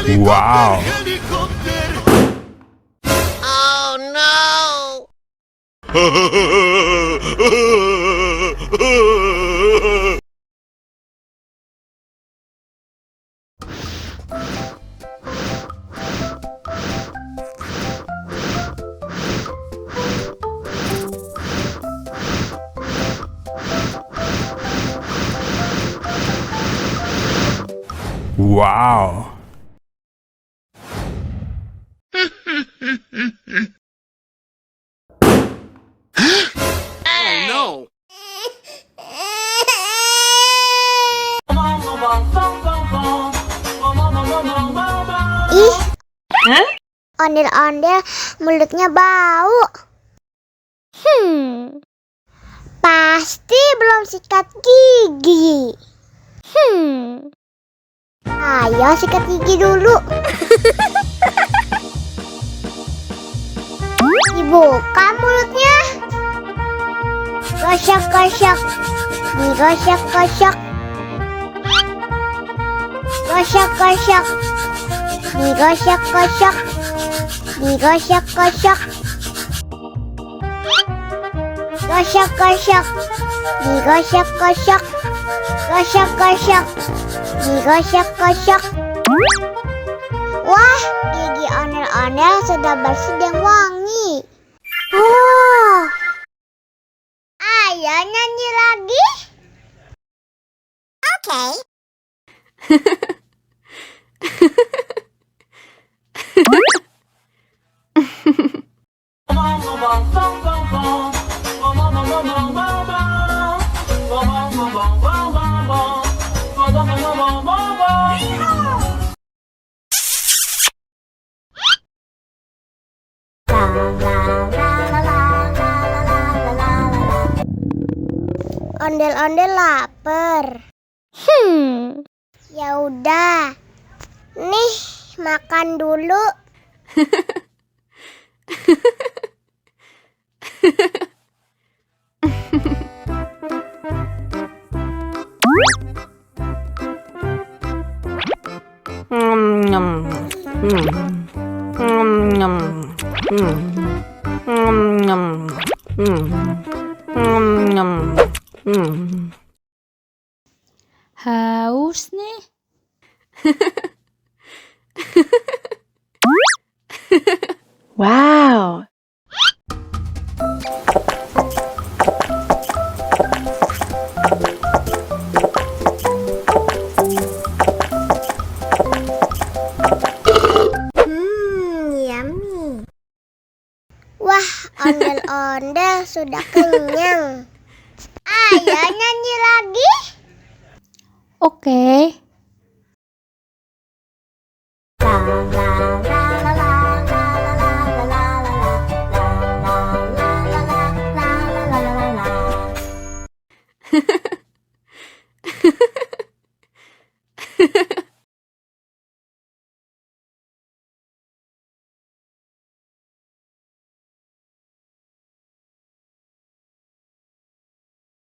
Wow. Oh no! Wow. Oh no! Ih, ondel-ondel mulutnya bau. Pasti belum sikat gigi. Ayo sikat gigi dulu. Dibuka mulutnya. Gosok-gosok. Digosok-gosok. Gosok-gosok. Digosok-gosok. Digosok-gosok. Gosok-gosok. Digosok-gosok. Gosok-gosok. Digosok-gosok. Wah, gigi ondel-ondel sudah bersih dan wangi. Oh, ayo nyanyi lagi. Oke. Ondel-ondel lapar. Ya udah. Nih, makan dulu. Haus nih. Wow. Yummy. Wah, ondel-ondel sudah kenyang. Ayo nyanyi lagi. Oke. La la